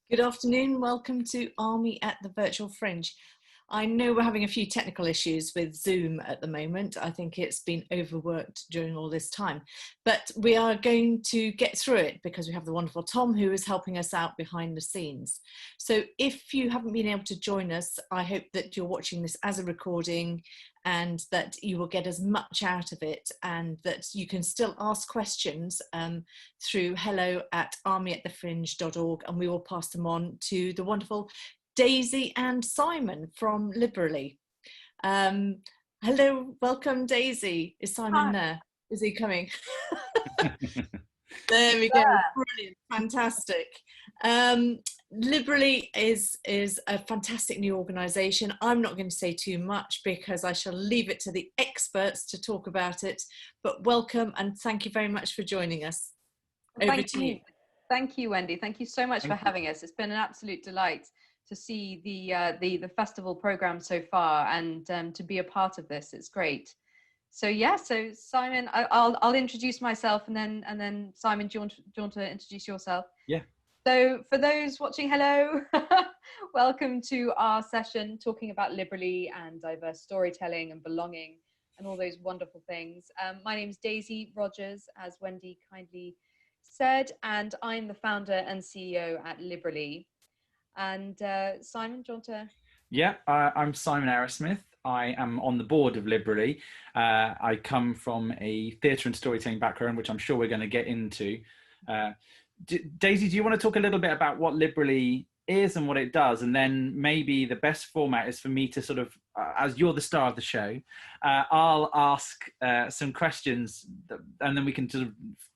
Good afternoon, welcome to Army at the Virtual Fringe. I know we're having a few technical issues with Zoom at the moment. I think it's been overworked during all this time, but we are going to get through it because we have the wonderful Tom who is helping us out behind the scenes. So if you haven't been able to join us, I hope that you're watching this as a recording and that you will get as much out of it, and that you can still ask questions through hello@armyatthefringe.org, and we will pass them on to the wonderful Daisy and Simon from Liberally. Hello, welcome Daisy. Is Simon there? Is he coming? There we go, brilliant, fantastic. Liberally is a fantastic new organisation. I'm not going to say too much because I shall leave it to the experts to talk about it, but welcome and thank you very much for joining us. Over to you. Thank you, Wendy. Thank you so much for having us. It's been an absolute delight to see the festival program so far and to be a part of this. It's great. So so Simon, I'll introduce myself and then Simon, do you want to introduce yourself? Yeah. So for those watching, hello, welcome to our session talking about Liberally and diverse storytelling and belonging and all those wonderful things. My name is Daisy Rogers, as Wendy kindly said, and I'm the founder and CEO at Liberally. And Simon, do you want to? Yeah, I'm Simon Arrowsmith. I am on the board of Liberally. I come from a theatre and storytelling background, which I'm sure we're going to get into. Daisy, do you want to talk a little bit about what Liberally is and what it does? And then maybe the best format is for me to sort of, as you're the star of the show, I'll ask some questions and then we can sort of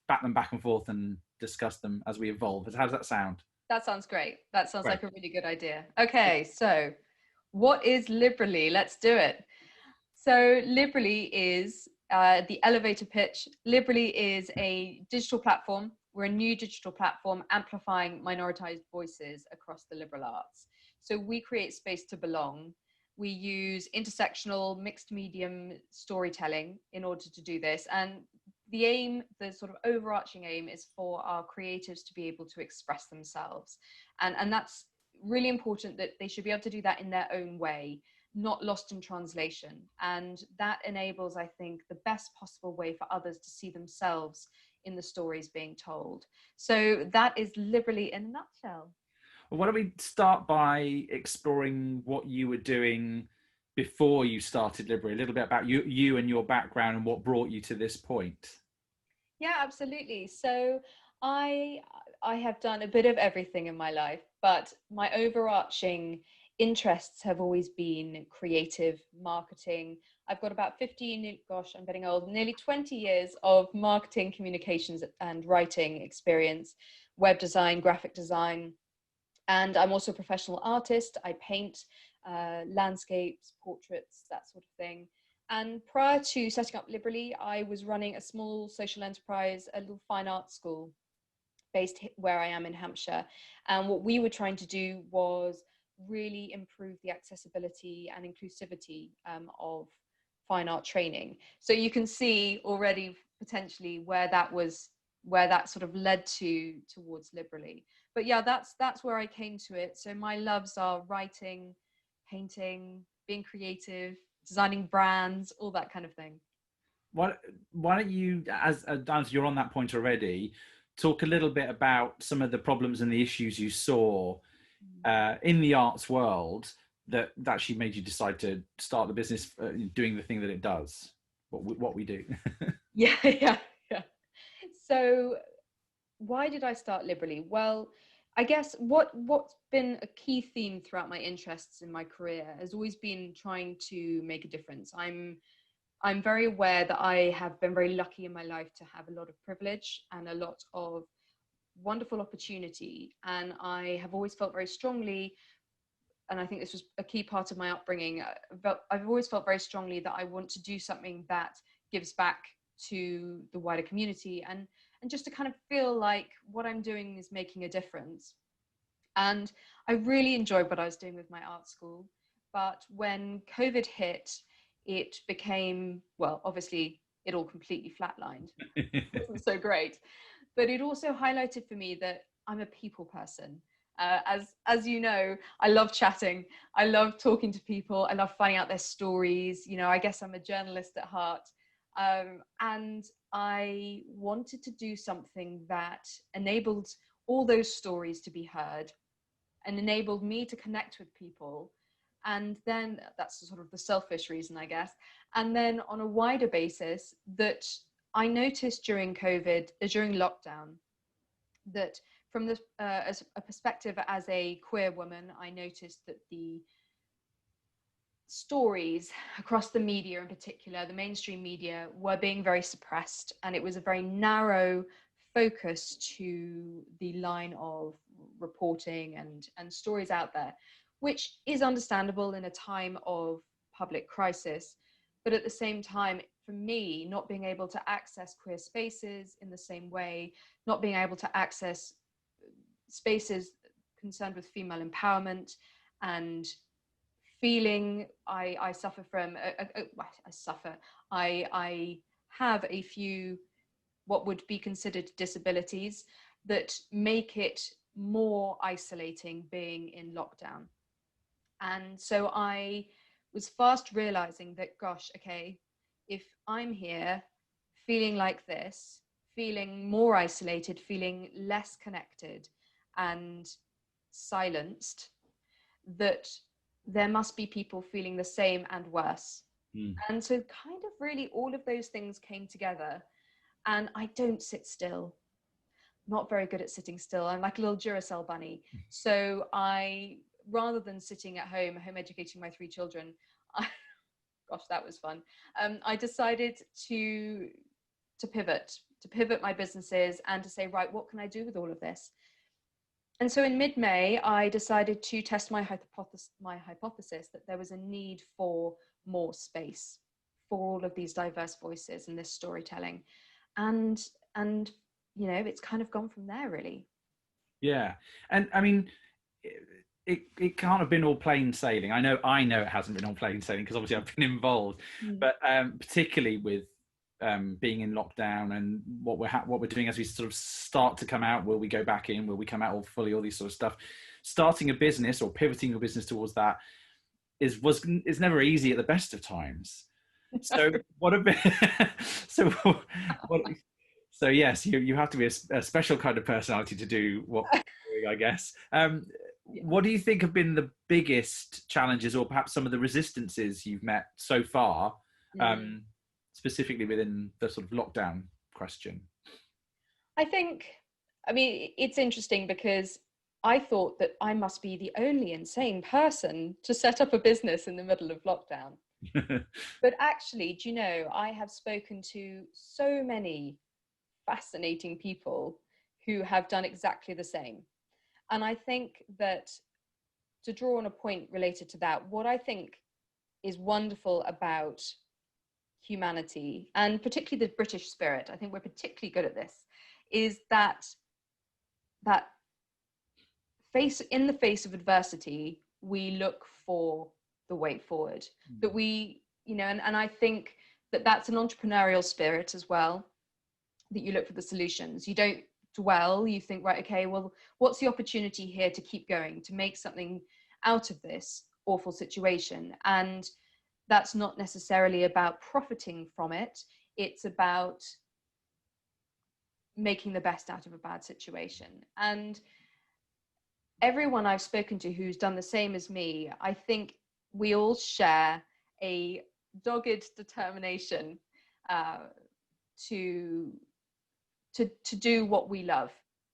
bat them back and forth and discuss them as we evolve. How does that sound? That sounds great. That sounds like a really good idea. Okay, so what is Liberally? Let's do it. So Liberally is the elevator pitch. Liberally is a digital platform. We're a new digital platform amplifying minoritized voices across the liberal arts. So we create space to belong. We use intersectional, mixed medium storytelling in order to do this. And the aim, the sort of overarching aim, is for our creatives to be able to express themselves. And that's really important, that they should be able to do that in their own way, not lost in translation. And that enables, I think, the best possible way for others to see themselves in the stories being told. So that is Liberally in a nutshell. Well, why don't we start by exploring what you were doing before you started Liberally, a little bit about you and your background and what brought you to this point. Yeah, absolutely. So I have done a bit of everything in my life, but my overarching interests have always been creative marketing. I've got about 15, gosh, I'm getting old, nearly 20 years of marketing, communications and writing experience, web design, graphic design. And I'm also a professional artist. I paint landscapes, portraits, that sort of thing. And prior to setting up Liberally, I was running a small social enterprise, a little fine arts school based where I am in Hampshire. And what we were trying to do was really improve the accessibility and inclusivity of fine art training. So you can see already potentially where that sort of led towards Liberally. But yeah, that's where I came to it. So my loves are writing, painting, being creative, designing brands, all that kind of thing. Why don't you, as you're on that point already, talk a little bit about some of the problems and the issues you saw in the arts world that actually made you decide to start the business doing the thing that it does, what we do. Yeah. So why did I start Liberally? Well, I guess what's been a key theme throughout my interests in my career has always been trying to make a difference. I'm very aware that I have been very lucky in my life to have a lot of privilege and a lot of wonderful opportunity. And I have always felt very strongly, and I think this was a key part of my upbringing, I've always felt very strongly that I want to do something that gives back to the wider community and just to kind of feel like what I'm doing is making a difference. And I really enjoyed what I was doing with my art school. But when COVID hit, it became, well, obviously it all completely flatlined. It wasn't so great. But it also highlighted for me that I'm a people person. As you know, I love chatting. I love talking to people. I love finding out their stories. You know, I guess I'm a journalist at heart. And I wanted to do something that enabled all those stories to be heard and enabled me to connect with people. And then that's sort of the selfish reason, I guess. And then on a wider basis, that I noticed during COVID, during lockdown, that from the as a perspective as a queer woman, I noticed that the stories across the media, in particular the mainstream media, were being very suppressed, and it was a very narrow focus to the line of reporting and stories out there, which is understandable in a time of public crisis. But at the same time, for me, not being able to access queer spaces in the same way, not being able to access spaces concerned with female empowerment, and feeling I suffer from I have a few what would be considered disabilities that make it more isolating being in lockdown. And so I was fast realizing that, gosh, okay, if I'm here feeling like this, feeling more isolated, feeling less connected and silenced, that there must be people feeling the same and worse. And so kind of really all of those things came together. And I don't sit still. Not very good at sitting still. I'm like a little Duracell bunny. So I, rather than sitting at home educating my 3 children, gosh, that was fun. I decided to pivot my businesses and to say, right, what can I do with all of this? And so in mid-May, I decided to test my hypothesis that there was a need for more space for all of these diverse voices and this storytelling. And you know, it's kind of gone from there, really. Yeah. And I mean, it can't have been all plain sailing. I know it hasn't been all plain sailing because obviously I've been involved, but particularly with being in lockdown and what we're doing as we sort of start to come out. Will we go back in? Will we come out all fully? All these sort of stuff. Starting a business or pivoting your business towards that is never easy at the best of times. So what a bit. So yes, you have to be a special kind of personality to do what we're doing, I guess. What do you think have been the biggest challenges, or perhaps some of the resistances you've met so far? Specifically within the sort of lockdown question? I mean, it's interesting because I thought that I must be the only insane person to set up a business in the middle of lockdown. But actually, do you know, I have spoken to so many fascinating people who have done exactly the same. And I think that, to draw on a point related to that, what I think is wonderful about humanity, and particularly the British spirit, I think we're particularly good at this, is that in the face of adversity, we look for the way forward. That we, you know, and I think that that's an entrepreneurial spirit as well, that you look for the solutions. You don't dwell, you think, right, okay, well, what's the opportunity here to keep going, to make something out of this awful situation? And that's not necessarily about profiting from it. It's about making the best out of a bad situation. And everyone I've spoken to who's done the same as me, I think we all share a dogged determination to do what we love.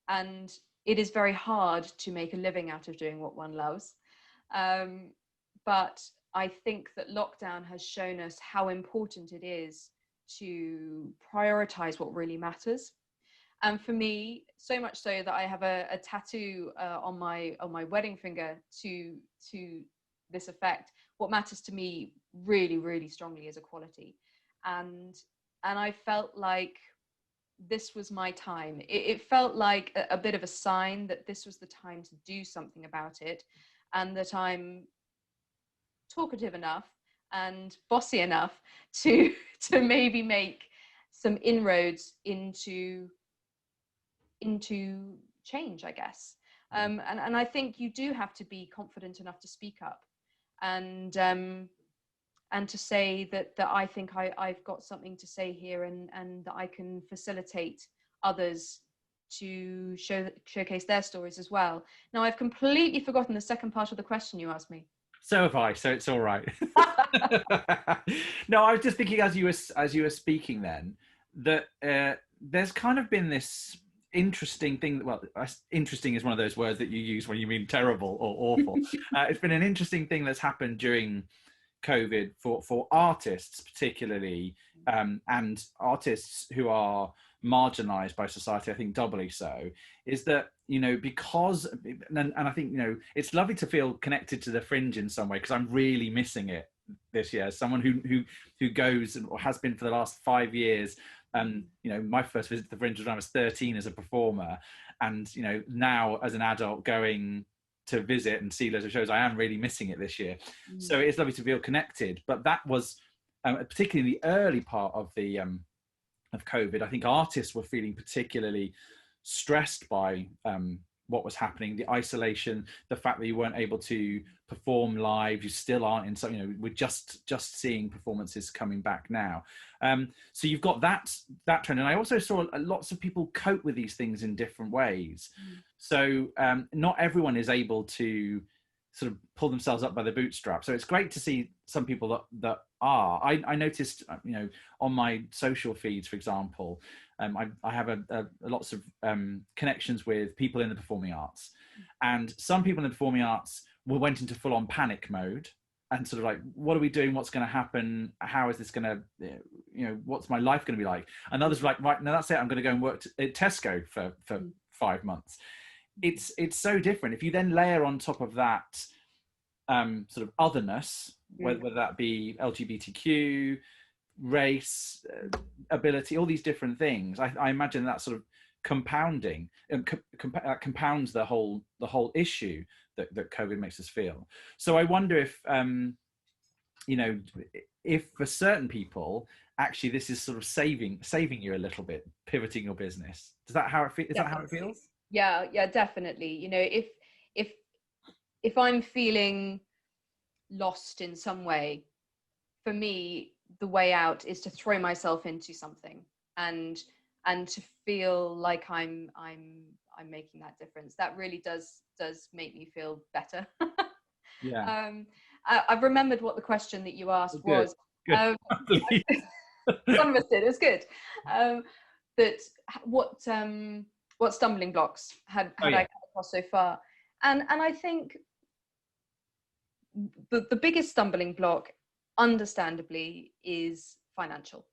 And it is very hard to make a living out of doing what one loves. But I think that lockdown has shown us how important it is to prioritize what really matters. And for me, so much so that I have a tattoo on my wedding finger to this effect. What matters to me really, really strongly is equality. And I felt like this was my time. It felt like a bit of a sign that this was the time to do something about it, and that I'm talkative enough and bossy enough to maybe make some inroads into change, I guess. And I think you do have to be confident enough to speak up, and to say that I think I've got something to say here, and that I can facilitate others to showcase their stories as well. Now, I've completely forgotten the second part of the question you asked me. So have I, so it's all right. No, I was just thinking as you were speaking then, that there's kind of been this interesting thing. Well, interesting is one of those words that you use when you mean terrible or awful. It's been an interesting thing that's happened during COVID for artists particularly, and artists who are marginalized by society, I think doubly so, is that, you know, because, and I think, you know, it's lovely to feel connected to the Fringe in some way, because I'm really missing it this year. Someone who goes, or has been for the last 5 years. You know, my first visit to the Fringe was when I was 13 as a performer, and, you know, now as an adult going to visit and see loads of shows, I am really missing it this year. So it's lovely to feel connected. But that was particularly in the early part of the of COVID. I think artists were feeling particularly stressed by what was happening, the isolation, the fact that you weren't able to perform live, you still aren't in some, you know, we're just seeing performances coming back now. So you've got that trend. And I also saw lots of people cope with these things in different ways. So not everyone is able to sort of pull themselves up by the bootstraps. So it's great to see some people that are. I noticed, you know, on my social feeds, for example, I have lots of connections with people in the performing arts, and some people in the performing arts went into full-on panic mode and sort of like, what are we doing? What's going to happen? How is this going to, you know, what's my life going to be like? And others were like, right, no, that's it. I'm going to go and work at Tesco for 5 months. It's so different. If you then layer on top of that sort of otherness, whether that be LGBTQ, race, ability, all these different things, I imagine that sort of compounding compounds the whole issue that COVID makes us feel. So I wonder if you know, if for certain people actually this is sort of saving you a little bit, pivoting your business. Is that how it feels? Yeah, definitely. You know, if I'm feeling lost in some way, for me the way out is to throw myself into something and to feel like I'm making that difference. That really does make me feel better. Yeah. I've remembered what the question that you asked was. Good. One of us did. It was good. That what stumbling blocks had I come across so far, and I think the biggest stumbling block, understandably, is financial.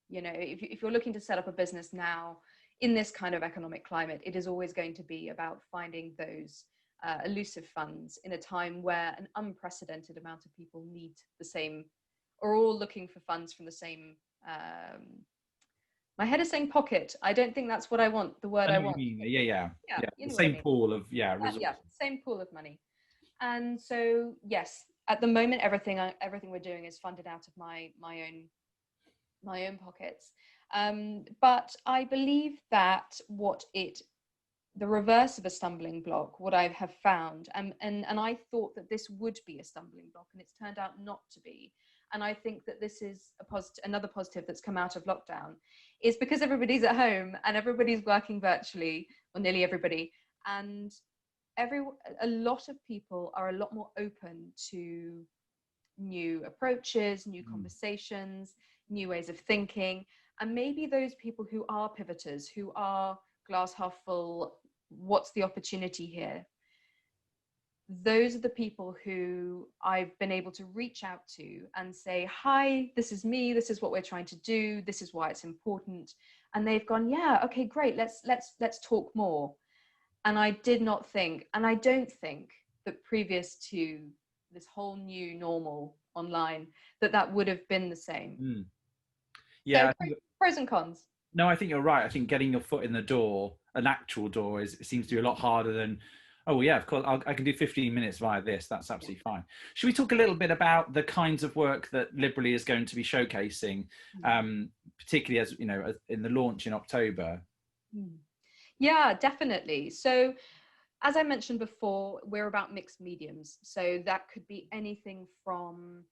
You know, if you're looking to set up a business now in this kind of economic climate, it is always going to be about finding those elusive funds in a time where an unprecedented amount of people need the same, or all looking for funds from the same. My head is saying pocket. I don't think that's what I want. The word I want. Yeah. You know the same I mean. pool of resources. Same pool of money. And so yes, at the moment, everything we're doing is funded out of my own pockets. But I believe that the reverse of a stumbling block, what I have found, and I thought that this would be a stumbling block, and it's turned out not to be. And I think that this is another positive that's come out of lockdown, is because everybody's at home and everybody's working virtually, or nearly everybody, and a lot of people are a lot more open to new approaches, new conversations, new ways of thinking. And maybe those people who are pivoters, who are glass half full, what's the opportunity here? Those are the people who I've been able to reach out to and say, hi, this is me, this is what we're trying to do, this is why it's important. And they've gone, yeah, okay, great, let's talk more. And I did not think, and I don't think, that previous to this whole new normal online, that would have been the same. Yeah. So pros and cons. No, I think you're right. I think getting your foot in the door, an actual door, it seems to be a lot harder than, oh yeah, of course, I can do 15 minutes via this. That's absolutely fine. Should we talk a little bit about the kinds of work that Liberally is going to be showcasing, particularly as, you know, in the launch in October? Yeah, definitely. So as I mentioned before, we're about mixed mediums. So that could be anything from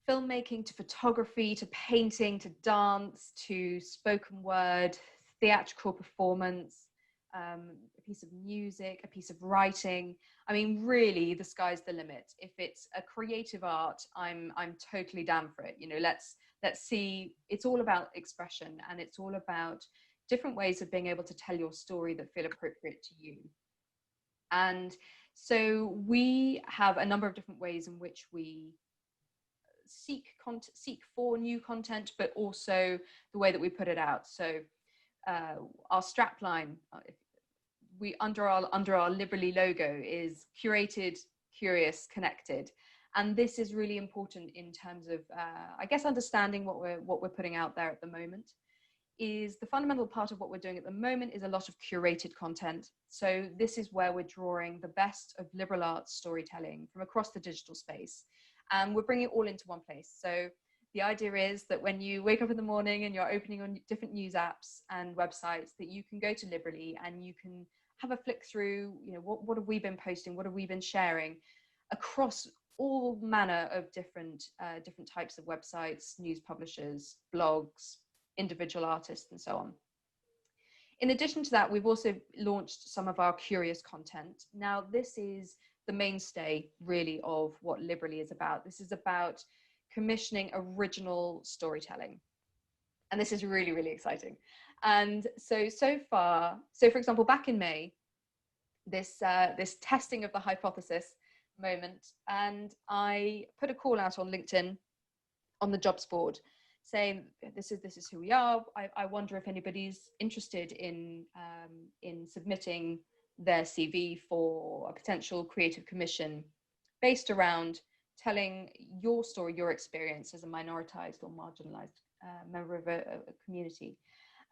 filmmaking to photography to painting to dance to spoken word, theatrical performance, a piece of music, a piece of writing. I mean, really, the sky's the limit. If it's a creative art, I'm totally down for it. You know, let's see. It's all about expression, and it's all about different ways of being able to tell your story that feel appropriate to you. And so we have a number of different ways in which we seek for new content, but also the way that we put it out. So our strapline, we under our Liberally logo is curated, curious, connected, and this is really important in terms of I guess understanding what we're putting out there at the moment. Is the fundamental part of what we're doing at the moment is a lot of curated content. So this is where we're drawing the best of liberal arts storytelling from across the digital space, and we're bringing it all into one place. So the idea is that when you wake up in the morning and you're opening on different news apps and websites, that you can go to Liberally and you can have a flick through, you know, what have we been posting, what have we been sharing across all manner of different types of websites, news publishers, blogs, individual artists, and so on. In addition to that, we've also launched some of our curious content. Now, this is the mainstay really of what Liberally is about. This is about commissioning original storytelling. And this is really, really exciting. And so far, for example, back in May, this testing of the hypothesis moment, and I put a call out on LinkedIn on the jobs board saying, this is who we are. I wonder if anybody's interested in submitting their CV for a potential creative commission based around telling your story, your experience as a minoritized or marginalized member of a community.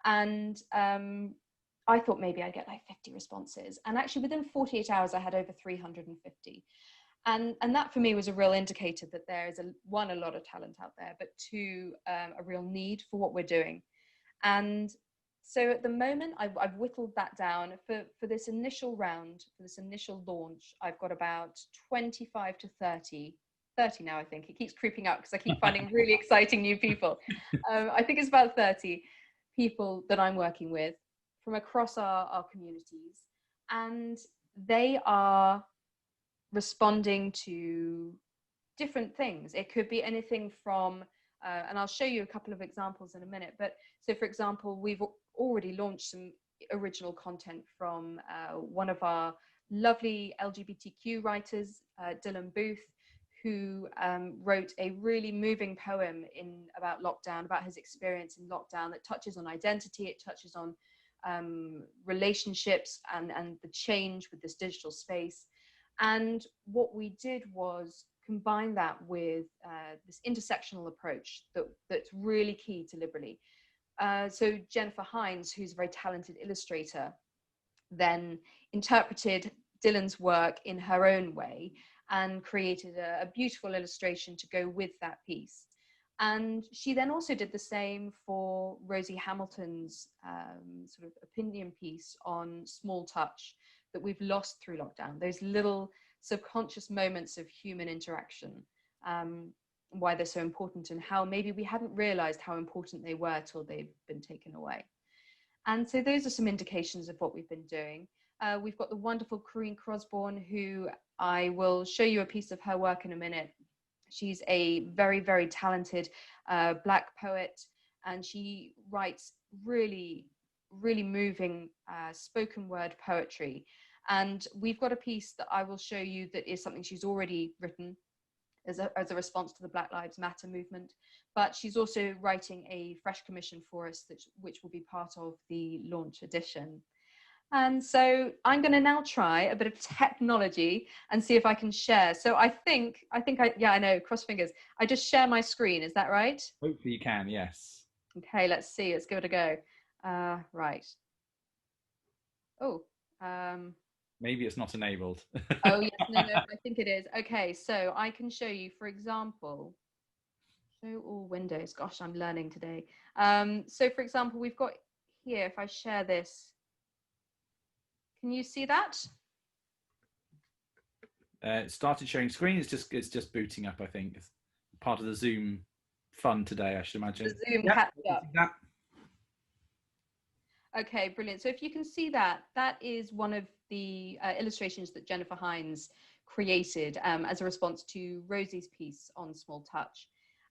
And I thought maybe I'd get like 50 responses. And actually within 48 hours, I had over 350. And that for me was a real indicator that there is a lot of talent out there, but two, a real need for what we're doing. And so at the moment, I've whittled that down for this initial round, for this initial launch. I've got about 25 to 30 now, I think. It keeps creeping up because I keep finding really exciting new people. I think it's about 30 people that I'm working with from across our communities. And they are responding to different things. It could be anything from, and I'll show you a couple of examples in a minute, but so for example, we've already launched some original content from one of our lovely LGBTQ writers, Dylan Booth, who wrote a really moving poem about lockdown, about his experience in lockdown that touches on identity, it touches on relationships and the change with this digital space. And what we did was combine that with this intersectional approach that's really key to Liberally. So Jennifer Hines, who's a very talented illustrator, then interpreted Dylan's work in her own way and created a beautiful illustration to go with that piece. And she then also did the same for Rosie Hamilton's sort of opinion piece on small touch that we've lost through lockdown, those little subconscious moments of human interaction, why they're so important and how maybe we hadn't realized how important they were till they've been taken away. And so those are some indications of what we've been doing. We've got the wonderful Corinne Crosborn, who I will show you a piece of her work in a minute. She's a very, very talented Black poet, and she writes really, really moving spoken word poetry. And we've got a piece that I will show you that is something she's already written as a response to the Black Lives Matter movement. But she's also writing a fresh commission for us, which will be part of the launch edition. And so I'm going to now try a bit of technology and see if I can share. So I know, cross fingers. I just share my screen. Is that right? Hopefully you can, yes. Okay, let's see. Let's give it a go. Right. Oh. Maybe it's not enabled. Oh, yes, no, I think it is. Okay, so I can show you, for example, show all windows. Gosh, I'm learning today. So for example, we've got here, if I share this, can you see that? It started showing screen. It's just booting up, I think. It's part of the Zoom fun today, I should imagine. The Zoom Yeah, catch I up. can see that. Okay, brilliant. So if you can see that, that is one of the illustrations that Jennifer Hines created as a response to Rosie's piece on Small Touch.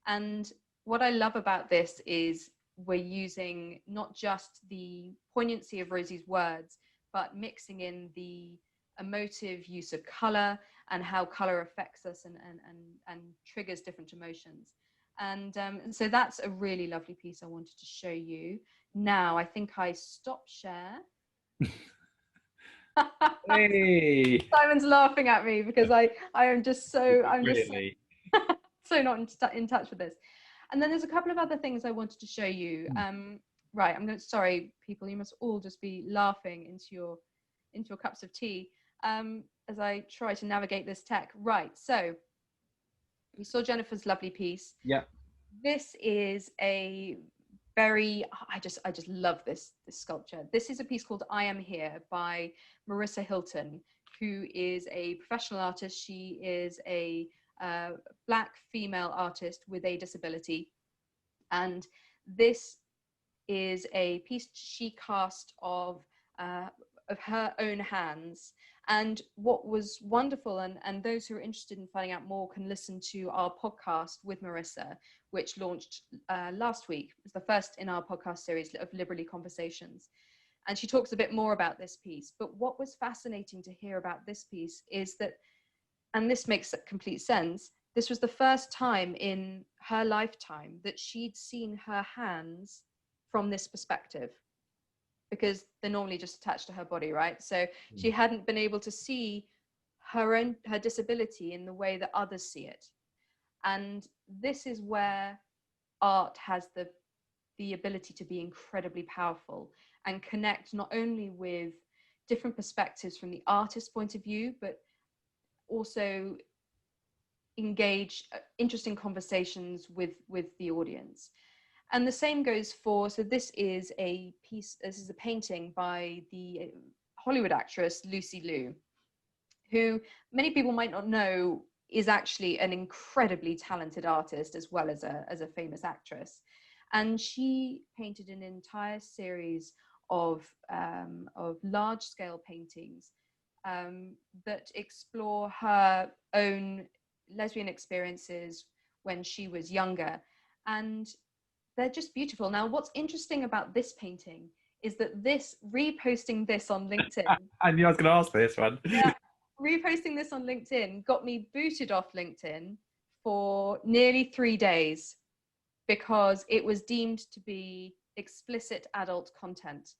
And what I love about this is we're using not just the poignancy of Rosie's words, but mixing in the emotive use of color and how color affects us and triggers different emotions. And so that's a really lovely piece I wanted to show you. Now, I think I stop share. Hey. Simon's laughing at me because I am just so, Brilliantly. so not in touch with this. And then there's a couple of other things I wanted to show you. Right, sorry, people, you must all just be laughing into your cups of tea as I try to navigate this tech. Right, so we saw Jennifer's lovely piece. Yeah. This is a very, I just love this sculpture. This is a piece called I Am Here by Marissa Hilton, who is a professional artist. She is a Black female artist with a disability. And this is a piece she cast of her own hands. And what was wonderful, and those who are interested in finding out more can listen to our podcast with Marissa, which launched last week. It's the first in our podcast series of Liberally Conversations. And she talks a bit more about this piece. But what was fascinating to hear about this piece is that, and this makes complete sense, this was the first time in her lifetime that she'd seen her hands from this perspective, because they're normally just attached to her body, right? So she hadn't been able to see her disability in the way that others see it. And this is where art has the ability to be incredibly powerful and connect not only with different perspectives from the artist's point of view, but also engage interesting conversations with the audience. And the same goes for, so this is a painting by the Hollywood actress Lucy Liu, who many people might not know is actually an incredibly talented artist as well as a famous actress. And she painted an entire series of large-scale paintings that explore her own lesbian experiences when she was younger. And they're just beautiful. Now, what's interesting about this painting is that reposting this on LinkedIn. I knew I was going to ask this one. Yeah, reposting this on LinkedIn got me booted off LinkedIn for nearly 3 days because it was deemed to be explicit adult content,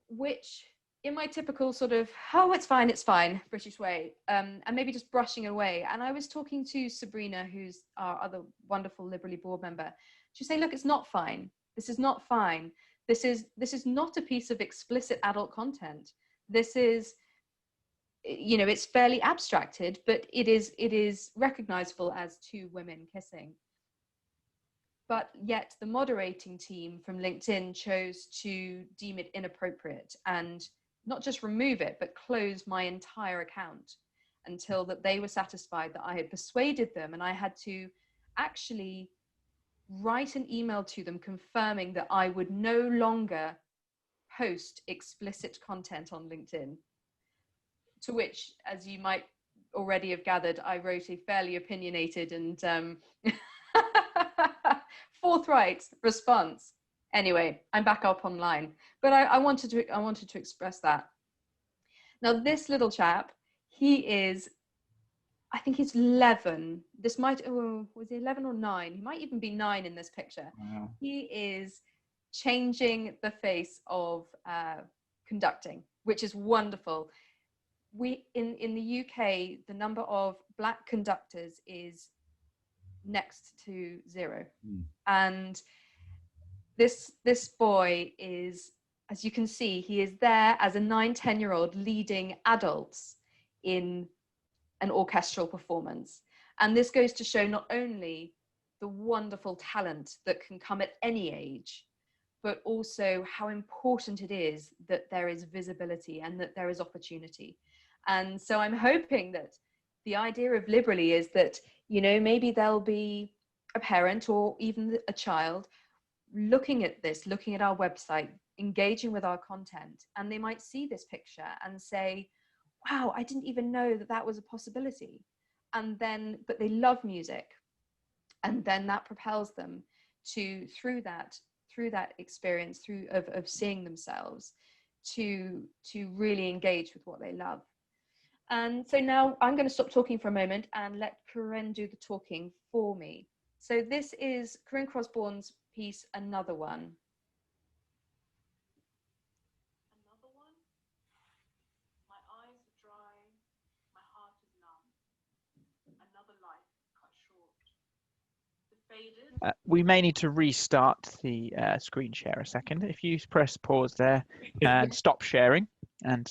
which in my typical sort of, oh, it's fine, British way, and maybe just brushing away. And I was talking to Sabrina, who's our other wonderful Liberally board member. She's saying, look, it's not fine. This is not fine. This is not a piece of explicit adult content. This is, you know, it's fairly abstracted, but it is recognizable as two women kissing. But yet the moderating team from LinkedIn chose to deem it inappropriate and not just remove it, but close my entire account until that they were satisfied that I had persuaded them. And I had to actually write an email to them confirming that I would no longer post explicit content on LinkedIn. To which, as you might already have gathered, I wrote a fairly opinionated and forthright response. Anyway, I'm back up online, but I wanted to express that. Now, this little chap, he is, I think he's 11. This might, was he 11 or 9? He might even be 9 in this picture. Wow. He is changing the face of conducting, which is wonderful. In the UK, the number of Black conductors is next to 0. And this boy is, as you can see, he is there as a 9-10-year-old leading adults in an orchestral performance. And this goes to show not only the wonderful talent that can come at any age, but also how important it is that there is visibility and that there is opportunity. And so I'm hoping that the idea of Liberally is that, you know, maybe there'll be a parent or even a child looking at this, looking at our website, engaging with our content, and they might see this picture and say, wow, I didn't even know that that was a possibility. And then, but they love music. And then that propels them to, through that experience, of seeing themselves, to really engage with what they love. And so now I'm going to stop talking for a moment and let Corinne do the talking for me. So this is Corinne Crosborne's piece, Another One. Another one? My eyes are dry, my heart is numb. Another life cut short. The faded. We may need to restart the screen share a second. If you press pause there and stop sharing and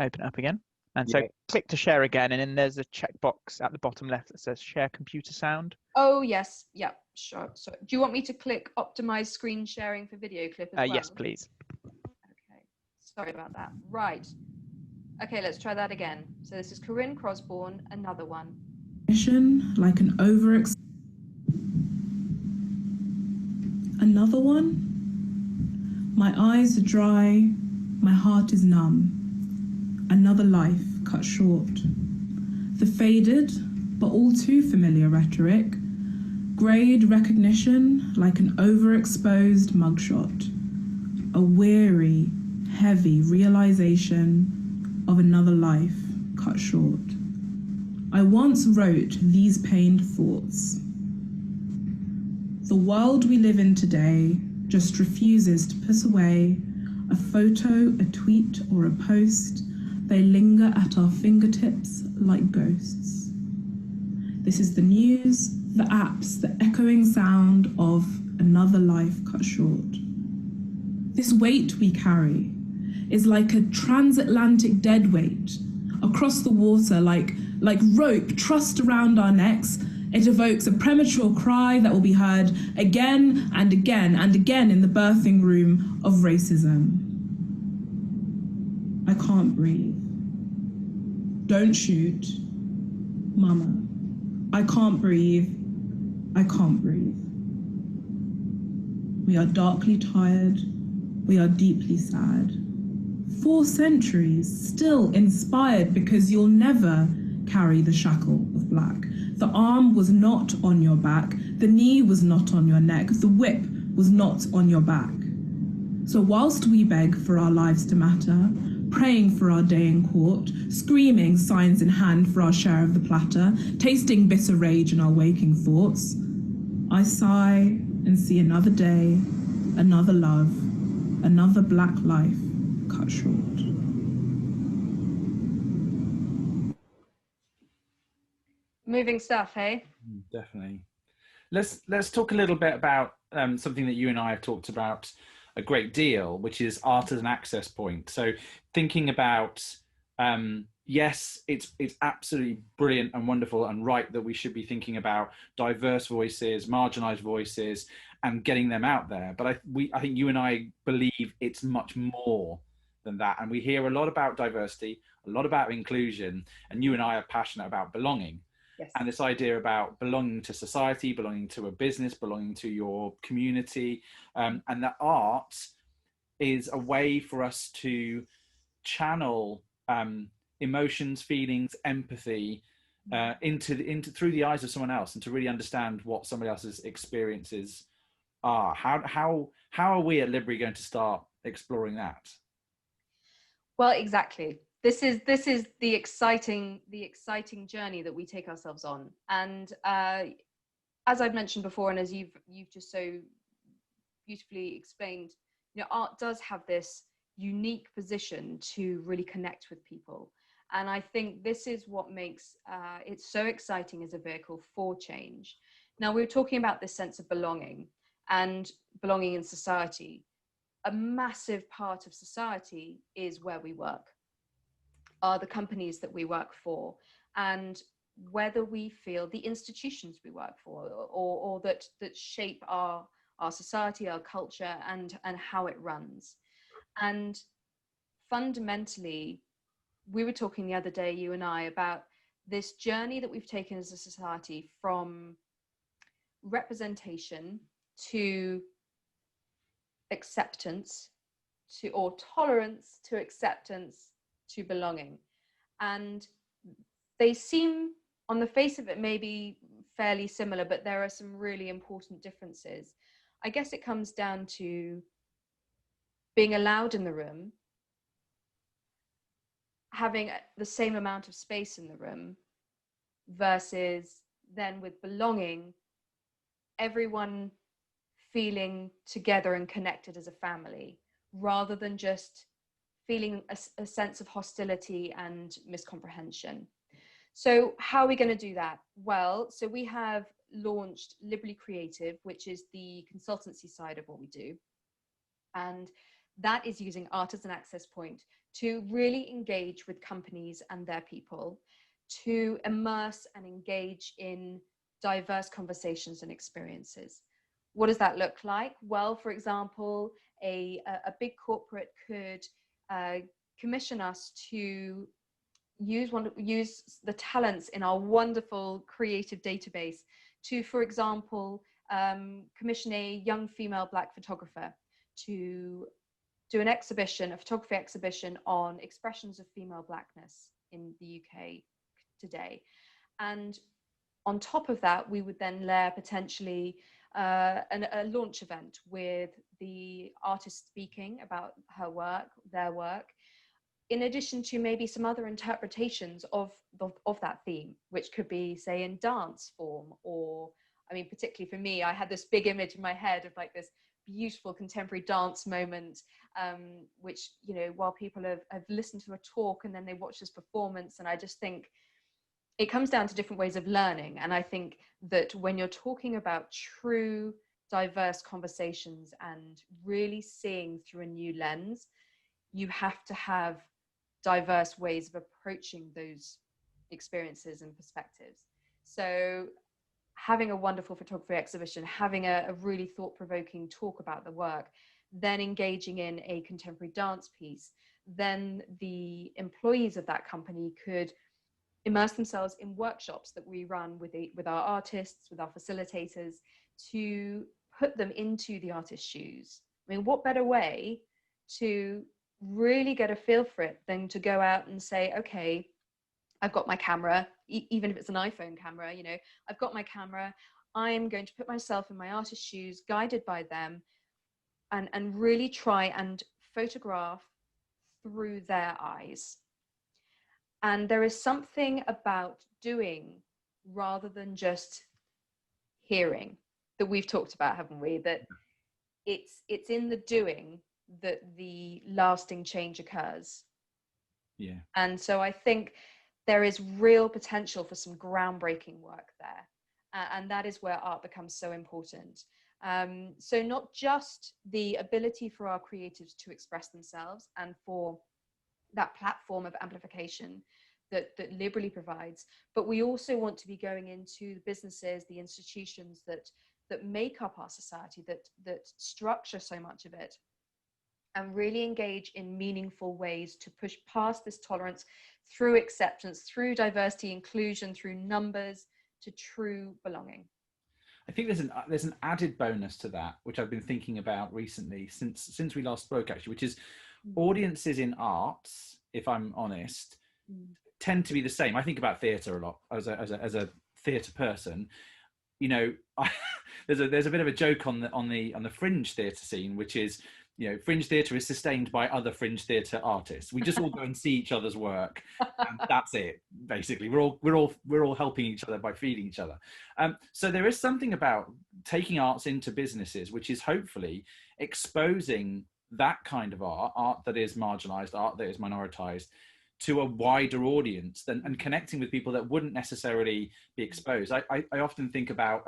open it up again. And so click to share again, and then there's a checkbox at the bottom left that says share computer sound. Oh, yes. Yeah, sure. So do you want me to click optimize screen sharing for video clip as well? Yes, please. Okay. Sorry about that. Right. Okay, let's try that again. So this is Corinne Crosborne, Another One. Like an Another one? My eyes are dry, my heart is numb. Another life cut short. The faded, but all too familiar rhetoric, grade recognition like an overexposed mugshot. A weary, heavy realization of another life cut short. I once wrote these pained thoughts. The world we live in today just refuses to put away a photo, a tweet, or a post. They linger at our fingertips like ghosts. This is the news, the apps, the echoing sound of another life cut short. This weight we carry is like a transatlantic deadweight across the water, like rope trussed around our necks. It evokes a premature cry that will be heard again and again and again in the birthing room of racism. I can't breathe. Don't shoot. Mama. I can't breathe. I can't breathe. We are darkly tired. We are deeply sad. 4 centuries, still inspired because you'll never carry the shackle of black. The arm was not on your back. The knee was not on your neck. The whip was not on your back. So whilst we beg for our lives to matter, praying for our day in court, screaming signs in hand for our share of the platter, tasting bitter rage in our waking thoughts, I sigh and see another day, another love, another black life cut short. Moving stuff, hey? Definitely. Let's talk a little bit about something that you and I have talked about a great deal, which is art as an access point. So thinking about, yes, it's absolutely brilliant and wonderful and right that we should be thinking about diverse voices, marginalized voices, and getting them out there. But I think you and I believe it's much more than that. And we hear a lot about diversity, a lot about inclusion, and you and I are passionate about belonging. Yes. And this idea about belonging to society, belonging to a business, belonging to your community, and that art is a way for us to channel emotions, feelings, empathy into through the eyes of someone else, and to really understand what somebody else's experiences are. How are we at Liberty going to start exploring that? Well, exactly. This is the exciting journey that we take ourselves on. And as I've mentioned before, and as you've just so beautifully explained, you know, art does have this unique position to really connect with people. And I think this is what makes it so exciting as a vehicle for change. Now, we're talking about this sense of belonging and belonging in society. A massive part of society is where we work, are the companies that we work for, and whether we feel the institutions we work for, or that shape our society, our culture, and how it runs. And fundamentally, we were talking the other day, you and I, about this journey that we've taken as a society from representation to acceptance to, or tolerance to acceptance to belonging. And they seem, on the face of it, maybe fairly similar, but there are some really important differences. I guess it comes down to being allowed in the room, having the same amount of space in the room, versus then with belonging, everyone feeling together and connected as a family, rather than just feeling a sense of hostility and miscomprehension. So how are we going to do that? Well, so we have launched Liberally Creative, which is the consultancy side of what we do. And that is using art as an access point to really engage with companies and their people, to immerse and engage in diverse conversations and experiences. What does that look like? Well, for example, a big corporate could commission us to use the talents in our wonderful creative database to, for example, commission a young female Black photographer to do an exhibition, a photography exhibition on expressions of female Blackness in the UK today. And on top of that, we would then layer potentially a launch event with the artist speaking about her work, their work, in addition to maybe some other interpretations of that theme, which could be, say, in dance form, or, I mean, particularly for me, I had this big image in my head of like this beautiful contemporary dance moment, which, you know, while people have listened to a talk and then they watch this performance, and I just think it comes down to different ways of learning. And I think that when you're talking about true diverse conversations and really seeing through a new lens, you have to have diverse ways of approaching those experiences and perspectives. So having a wonderful photography exhibition, having a really thought-provoking talk about the work, then engaging in a contemporary dance piece, then the employees of that company could immerse themselves in workshops that we run with our artists, with our facilitators, to put them into the artist's shoes. I mean, what better way to really get a feel for it than to go out and say, okay, I've got my camera, even if it's an iPhone camera, you know, I've got my camera, I'm going to put myself in my artist's shoes, guided by them, and really try and photograph through their eyes. And there is something about doing rather than just hearing that we've talked about, haven't we? That it's in the doing that the lasting change occurs. Yeah. And so I think there is real potential for some groundbreaking work there. And that is where art becomes so important. So not just the ability for our creatives to express themselves and for that platform of amplification that Liberally provides, but we also want to be going into the businesses, the institutions that make up our society, that structure so much of it, and really engage in meaningful ways to push past this tolerance through acceptance, through diversity, inclusion, through numbers, to true belonging. I think there's an added bonus to that, which I've been thinking about recently since we last spoke, actually, which is audiences in arts, if I'm honest, tend to be the same. I think about theatre a lot as a theatre person. You know, there's a bit of a joke on the fringe theatre scene, which is, you know, fringe theatre is sustained by other fringe theatre artists. We just all go and see each other's work, and that's it. Basically, we're all helping each other by feeding each other. So there is something about taking arts into businesses, which is hopefully exposing that kind of art that is marginalised, art that is minoritized, to a wider audience and connecting with people that wouldn't necessarily be exposed. I often think about.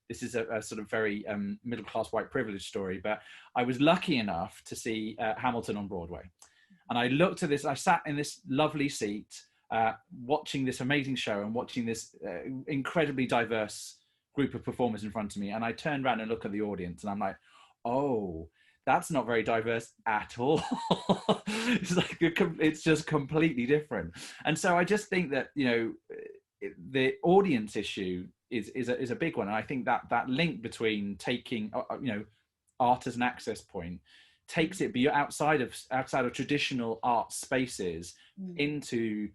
This is a sort of very middle-class white privilege story, but I was lucky enough to see Hamilton on Broadway. And I looked at this, I sat in this lovely seat, watching this amazing show and watching this incredibly diverse group of performers in front of me. And I turned around and looked at the audience and I'm like, oh, that's not very diverse at all. It's like it's just completely different. And so I just think that, you know, the audience issue is a big one. And I think that that link between taking, you know, art as an access point takes it outside of traditional art spaces into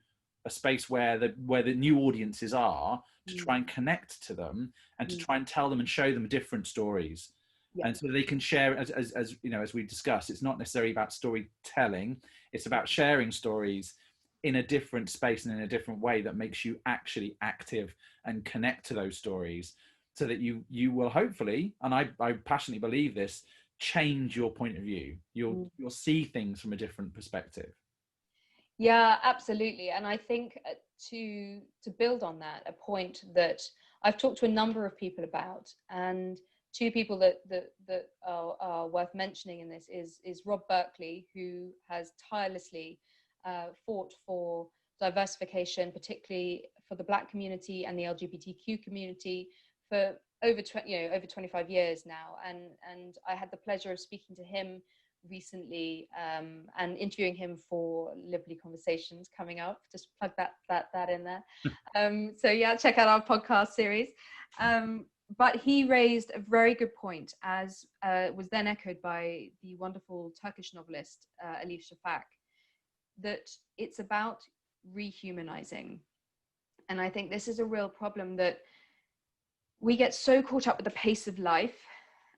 a space where the new audiences are, to try and connect to them and to try and tell them and show them different stories. And so they can share, as you know, as we discussed, it's not necessarily about storytelling, it's about sharing stories in a different space and in a different way that makes you actually active and connect to those stories, so that you will hopefully, and I passionately believe this, change your point of view. You'll see things from a different perspective. Yeah, absolutely. And I think to build on that, a point that I've talked to a number of people about, and two people that are worth mentioning in this is Rob Berkeley, who has tirelessly fought for diversification, particularly for the Black community and the LGBTQ community, for over 25 years now. And I had the pleasure of speaking to him recently and interviewing him for Liberty Conversations coming up. Just plug that in there. So yeah, check out our podcast series. But he raised a very good point, as was then echoed by the wonderful Turkish novelist Elif Shafak, that it's about rehumanizing. And I think this is a real problem, that we get so caught up with the pace of life,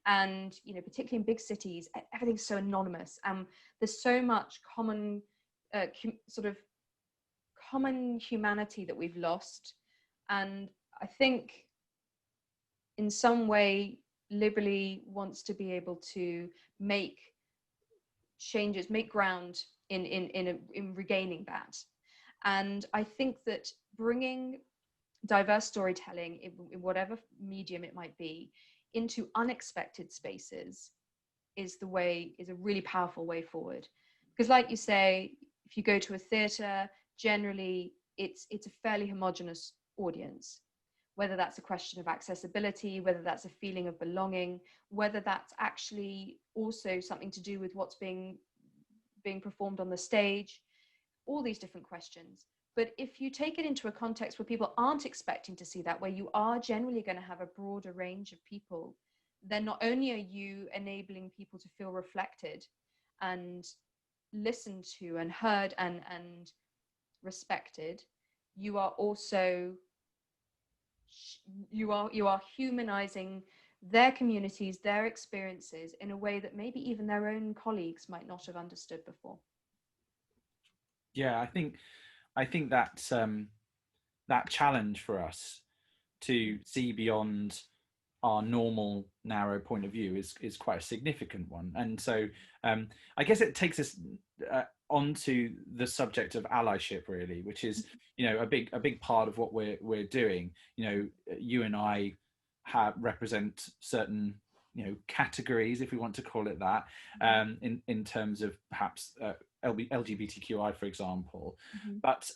and, you know, particularly in big cities, everything's so anonymous, and there's so much common common humanity that we've lost. And I think in some way Liberty wants to be able to make changes, make ground in regaining that. And I think that bringing diverse storytelling in whatever medium it might be into unexpected spaces is a really powerful way forward. Because like you say, if you go to a theatre, generally it's a fairly homogenous audience, whether that's a question of accessibility, whether that's a feeling of belonging, whether that's actually also something to do with what's being performed on the stage, all these different questions. But if you take it into a context where people aren't expecting to see that, where you are generally going to have a broader range of people, then not only are you enabling people to feel reflected and listened to and heard and respected, you are also you are humanizing their communities, their experiences, in a way that maybe even their own colleagues might not have understood before. Yeah, I think that that challenge for us to see beyond our normal narrow point of view is quite a significant one. And so I guess it takes us onto the subject of allyship, really, which is, you know, a big part of what we're doing. You know, you and I represent certain, you know, categories, if we want to call it that, in terms of perhaps LGBTQI, for example. But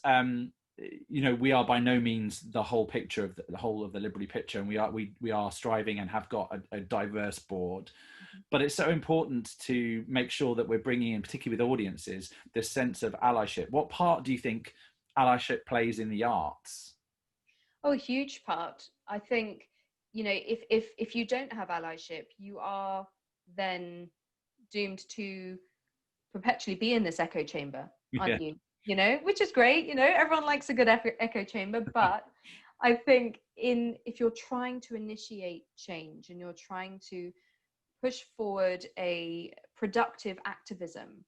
you know, we are by no means the whole picture of the whole of the Liberty picture, and we are striving and have got a diverse board. But it's so important to make sure that we're bringing in, particularly with audiences, this sense of allyship. What part do you think allyship plays in the arts? Oh, a huge part. I think, you know, if you don't have allyship, you are then doomed to perpetually be in this echo chamber, aren't you? You know, which is great. You know, everyone likes a good echo chamber, but I think if you're trying to initiate change and you're trying to push forward a productive activism,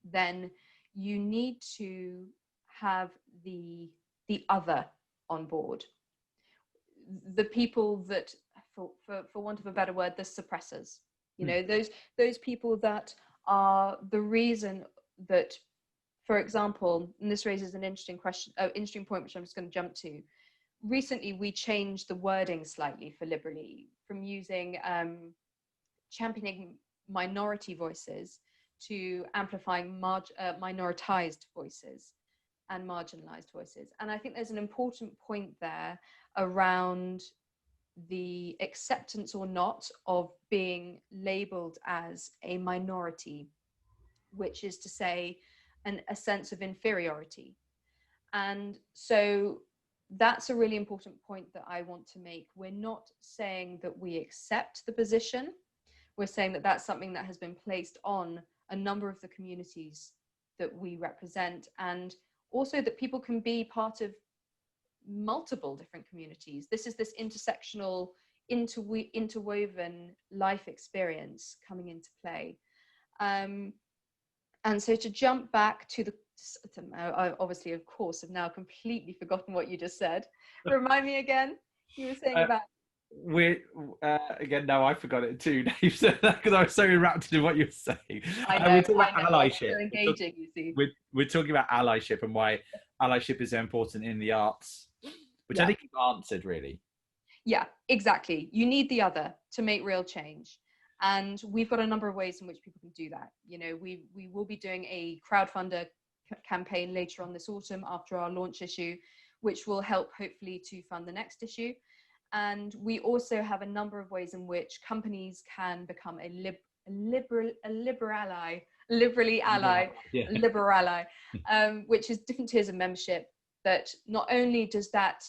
then you need to have the other on board. The people that, for want of a better word, the suppressors. You know, those people that are the reason that, for example, and this raises an interesting point, which I'm just going to jump to. Recently, we changed the wording slightly for Liberty, from using championing minority voices to amplifying minoritized voices and marginalized voices. And I think there's an important point there around the acceptance or not of being labeled as a minority, which is to say a sense of inferiority. And so that's a really important point that I want to make. We're not saying that we accept the position. We're saying that that's something that has been placed on a number of the communities that we represent, and also that people can be part of multiple different communities. This is this intersectional, interwoven life experience coming into play. And so to jump back to I obviously, of course, have now completely forgotten what you just said. Remind me again. You were saying about... Again, no, I forgot it too, Dave, because I was so enraptured in what you were saying. I know, we're talking about allyship. So engaging, you see. We're talking about allyship and why allyship is so important in the arts, which I think you've answered, really. Yeah, exactly. You need the other to make real change. And we've got a number of ways in which people can do that. You know, we will be doing a crowdfunder campaign later on this autumn after our launch issue, which will help hopefully to fund the next issue. And we also have a number of ways in which companies can become a liberal ally, which is different tiers of membership. That not only does that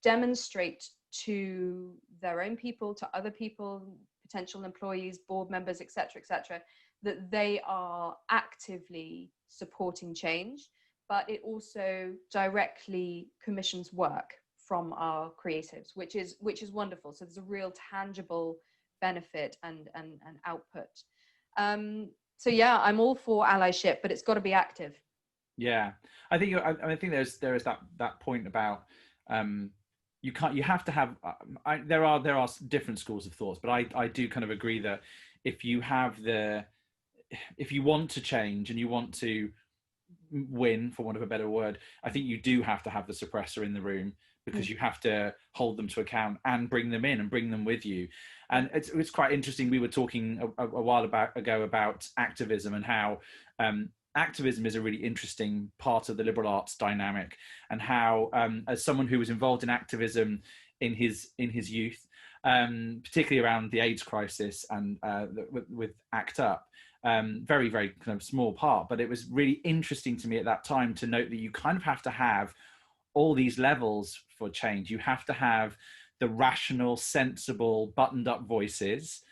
demonstrate to their own people, to other people, potential employees, board members, etc., that they are actively supporting change, but it also directly commissions work from our creatives, which is wonderful. So there's a real tangible benefit and output. So yeah, I'm all for allyship, but it's got to be active. Yeah, I think there is that point about you have to have. There are different schools of thoughts, but I do kind of agree that if you want to change and you want to win, for want of a better word, I think you do have to have the suppressor in the room, because you have to hold them to account and bring them in and bring them with you. And it's quite interesting. We were talking a while ago about activism and how activism is a really interesting part of the liberal arts dynamic, and how as someone who was involved in activism in his youth, particularly around the AIDS crisis and with ACT UP, very, very kind of small part, but it was really interesting to me at that time to note that you kind of have to have all these levels for change. You have to have the rational, sensible, buttoned up voices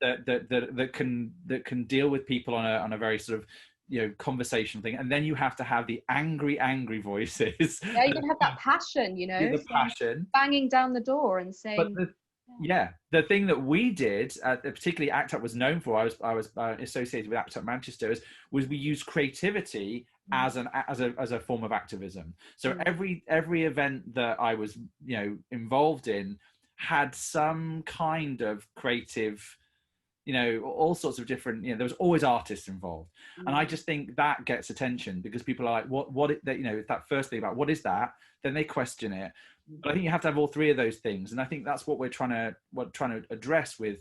that can deal with people on a very sort of, you know, conversational thing, and then you have to have the angry voices. Yeah, you can have that passion, you know, the passion, banging down the door and saying. But the thing that we did, particularly ACT UP was known for, I was associated with ACT UP Manchester, was we used creativity as a form of activism. So every event that I was, you know, involved in had some kind of creative, you know, all sorts of different, you know, there was always artists involved. And I just think that gets attention, because people are like, you know, that first thing about what is that, then they question it. But I think you have to have all three of those things, and I think that's what we're trying to address with,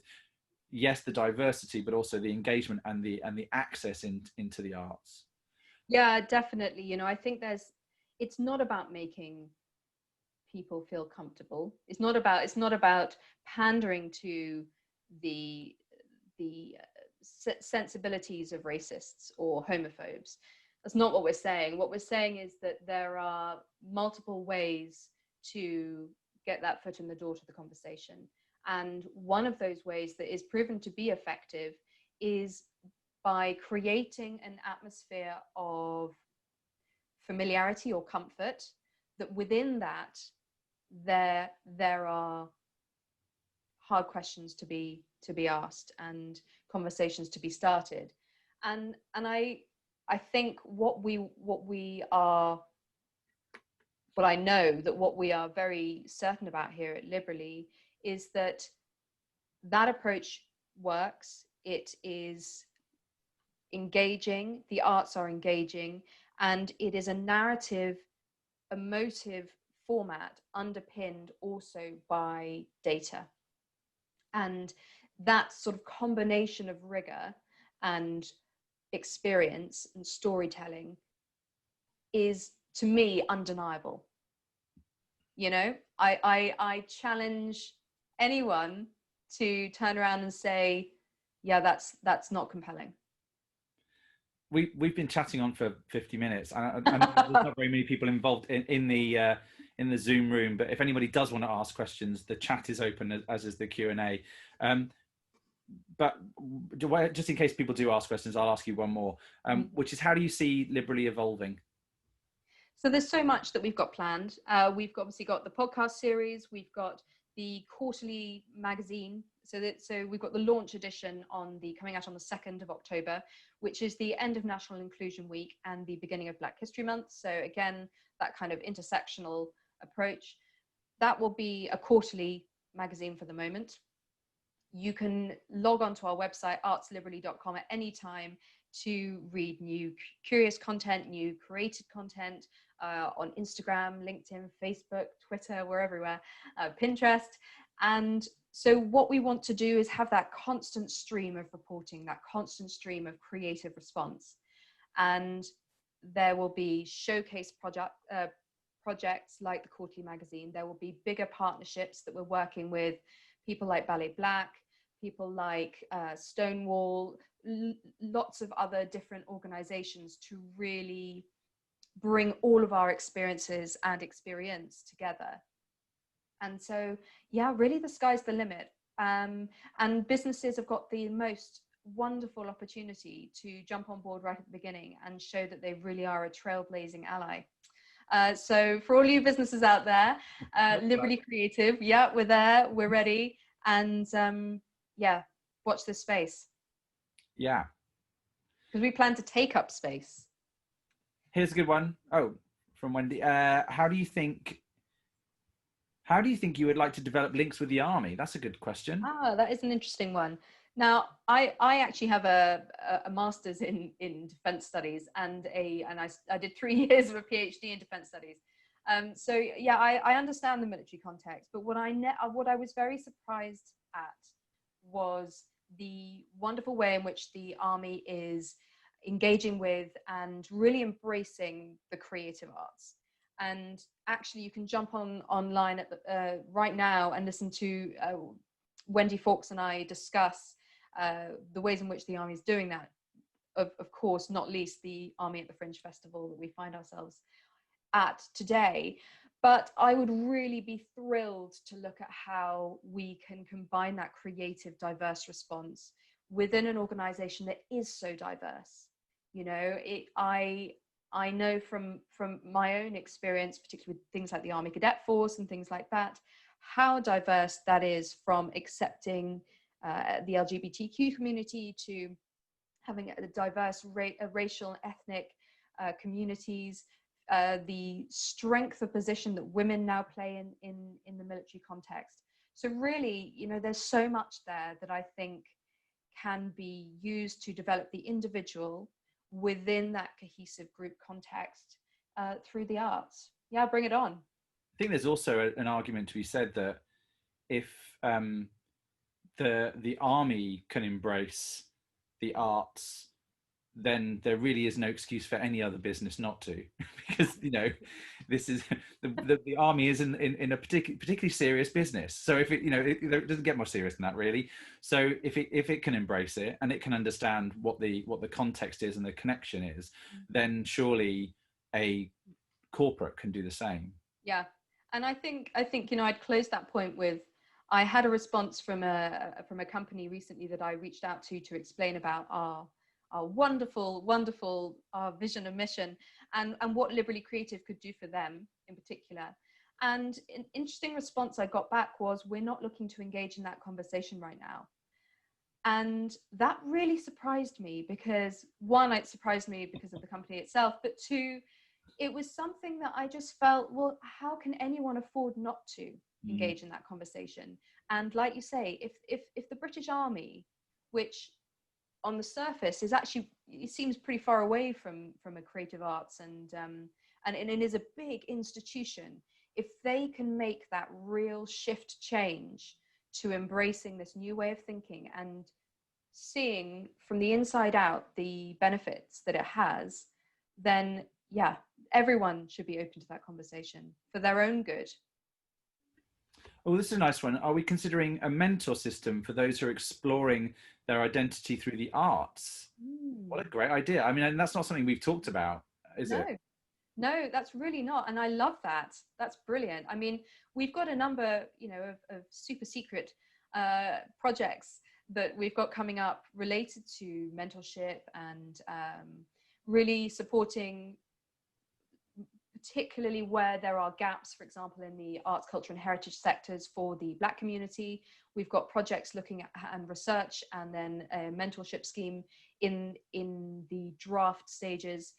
yes, the diversity, but also the engagement and the access into the arts. Yeah, definitely. You know, I think it's not about making people feel comfortable. It's not about pandering to the sensibilities of racists or homophobes. That's not what we're saying. What we're saying is that there are multiple ways to get that foot in the door to the conversation. And one of those ways that is proven to be effective is by creating an atmosphere of familiarity or comfort, that within that there are hard questions to be asked and conversations to be started. And I think what I know that what we are very certain about here at Liberally is that approach works. It is engaging, the arts are engaging, and it is a narrative, emotive format underpinned also by data. And that sort of combination of rigor and experience and storytelling is, to me, undeniable. You know, I challenge anyone to turn around and say, yeah, that's not compelling. We've been chatting on for 50 minutes, and there's not very many people involved in the Zoom room. But if anybody does want to ask questions, the chat is open, as is the Q&A. But just in case people do ask questions, I'll ask you one more, which is, how do you see Liberally evolving? So there's so much that we've got planned. We've obviously got the podcast series. We've got the quarterly magazine. So we've got the launch edition coming out on the 2nd of October, which is the end of National Inclusion Week and the beginning of Black History Month. So again, that kind of intersectional approach. That will be a quarterly magazine for the moment. You can log on to our website, artsliberally.com, at any time to read new curious content, new created content on Instagram, LinkedIn, Facebook, Twitter, we're everywhere, Pinterest. And so what we want to do is have that constant stream of reporting, that constant stream of creative response. And there will be showcase projects like the quarterly magazine. There will be bigger partnerships that we're working with people like Ballet Black, people like Stonewall, lots of other different organizations to really bring all of our experiences and experience together. And so, yeah, really the sky's the limit. And businesses have got the most wonderful opportunity to jump on board right at the beginning and show that they really are a trailblazing ally. So for all you businesses out there, Liberally Creative, yeah, we're there, we're ready. And yeah, watch this space. Yeah. Because we plan to take up space. Here's a good one. Oh, from Wendy. How do you think you would like to develop links with the army? That's a good question. Ah, that is an interesting one. Now, I actually have a master's in defense studies and I did 3 years of a PhD in defense studies. So yeah, I understand the military context, but what I was very surprised at was the wonderful way in which the army is engaging with and really embracing the creative arts. And actually, you can jump online at right now and listen to Wendy Fawkes and I discuss the ways in which the army is doing that. Of course, not least the Army at the Fringe Festival that we find ourselves at today. But I would really be thrilled to look at how we can combine that creative, diverse response within an organization that is so diverse. You know, I know from my own experience, particularly with things like the Army Cadet Force and things like that, how diverse that is, from accepting the LGBTQ community to having a diverse racial and ethnic communities, the strength of position that women now play in the military context. So really, you know, there's so much there that I think can be used to develop the individual within that cohesive group context through the arts. Yeah, bring it on. I think there's also an argument to be said that if the army can embrace the arts, then there really is no excuse for any other business not to, because, you know, this is the army is in a particularly serious business. So if it doesn't get more serious than that, really. So if it can embrace it and it can understand what the context is and the connection is, then surely a corporate can do the same. Yeah, and I think you know, I'd close that point with, I had a response from a company recently that I reached out to explain about our wonderful vision and mission, and what Liberally Creative could do for them in particular. And an interesting response I got back was, we're not looking to engage in that conversation right now. And that really surprised me, because one, it surprised me because of the company itself, but two, it was something that I just felt, well, how can anyone afford not to engage in that conversation? And like you say, if the British Army, which on the surface is actually, it seems pretty far away from a creative arts and it is a big institution, if they can make that real shift change to embracing this new way of thinking and seeing from the inside out the benefits that it has, then yeah, everyone should be open to that conversation for their own good. Oh, this is a nice one. Are we considering a mentor system for those who are exploring their identity through the arts? What a great idea. I mean, and that's not something we've talked about, is No. it? No, that's really not. And I love that. That's brilliant. I mean, we've got a number, of super secret projects that we've got coming up related to mentorship and really supporting, particularly where there are gaps, for example, in the arts, culture and heritage sectors for the Black community. We've got projects looking at and research, and then a mentorship scheme in the draft stages,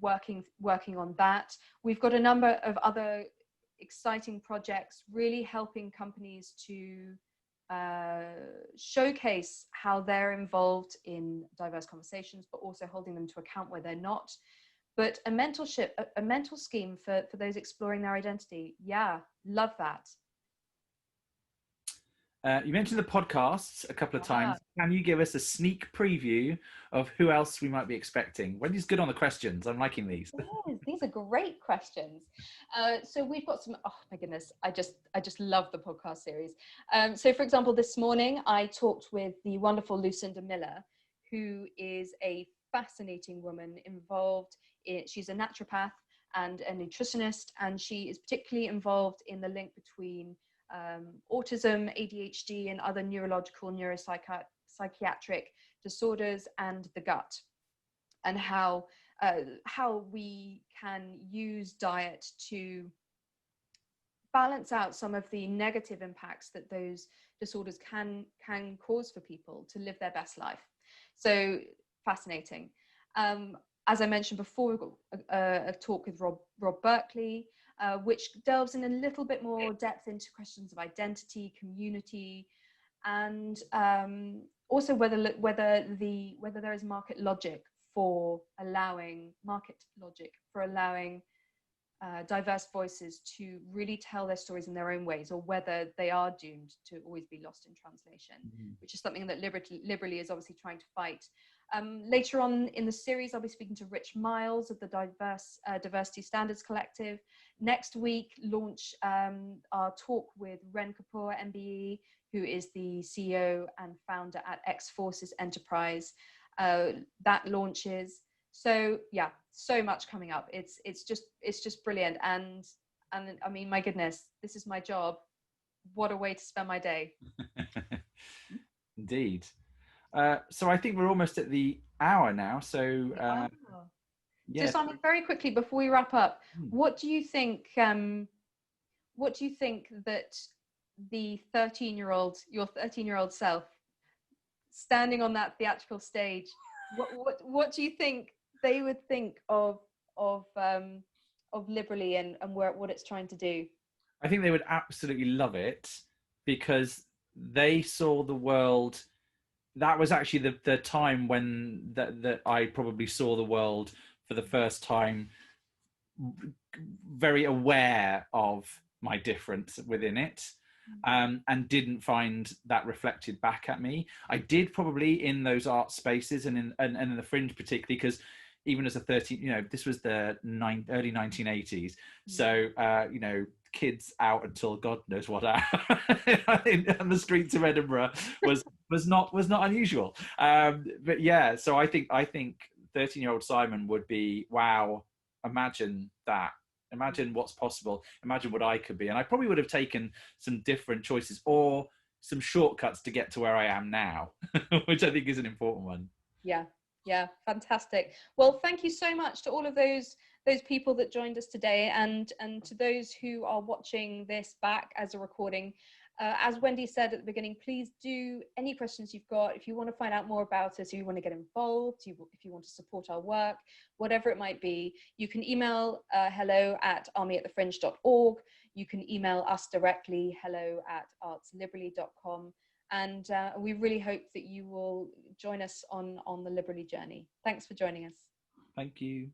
working on that. We've got a number of other exciting projects really helping companies to showcase how they're involved in diverse conversations, but also holding them to account where they're not. But a mentor scheme for those exploring their identity. Yeah, love that. You mentioned the podcasts a couple of times. Can you give us a sneak preview of who else we might be expecting? Wendy's good on the questions. I'm liking these. Yes, these are great questions. So we've got some, oh my goodness, I just love the podcast series. So for example, this morning I talked with the wonderful Lucinda Miller, who is a fascinating woman involved in, she's a naturopath and a nutritionist, and she is particularly involved in the link between autism, ADHD, and other neurological, neuropsychiatric disorders and the gut, and how we can use diet to balance out some of the negative impacts that those disorders can cause for people to live their best life. So fascinating. As I mentioned before, we've got a talk with Rob Berkeley, which delves in a little bit more depth into questions of identity, community, and also whether there is market logic for allowing diverse voices to really tell their stories in their own ways, or whether they are doomed to always be lost in translation, which is something that Liberally is obviously trying to fight. Later on in the series, I'll be speaking to Rich Miles of the Diversity Standards Collective. Next week, launch our talk with Ren Kapoor, MBE, who is the CEO and founder at X Forces Enterprise. That launches. So yeah, so much coming up. It's just brilliant. And I mean, my goodness, this is my job. What a way to spend my day. Indeed. So I think we're almost at the hour now. So yeah. So Simon, very quickly before we wrap up, what do you think? What do you think that the your 13-year-old self, standing on that theatrical stage, what do you think they would think of Liberally and what it's trying to do? I think they would absolutely love it, because they saw the world. That was actually the time when that I probably saw the world for the first time, very aware of my difference within it, and didn't find that reflected back at me. I did probably in those art spaces and in the Fringe particularly, because even as a 13, this was the early 1980s. So, kids out until God knows what hour on the streets of Edinburgh was not unusual. But yeah, so I think 13-year-old Simon would be, wow, imagine that. Imagine what's possible. Imagine what I could be. And I probably would have taken some different choices or some shortcuts to get to where I am now, which I think is an important one. Yeah, fantastic. Well, thank you so much to all of those people that joined us today, and to those who are watching this back as a recording. As Wendy said at the beginning, please do any questions you've got. If you want to find out more about us, if you want to get involved, if you want to support our work, whatever it might be, you can email hello@armyatthefringe.org. You can email us directly, hello@artsliberally.com. And we really hope that you will join us on the Liberally journey. Thanks for joining us. Thank you.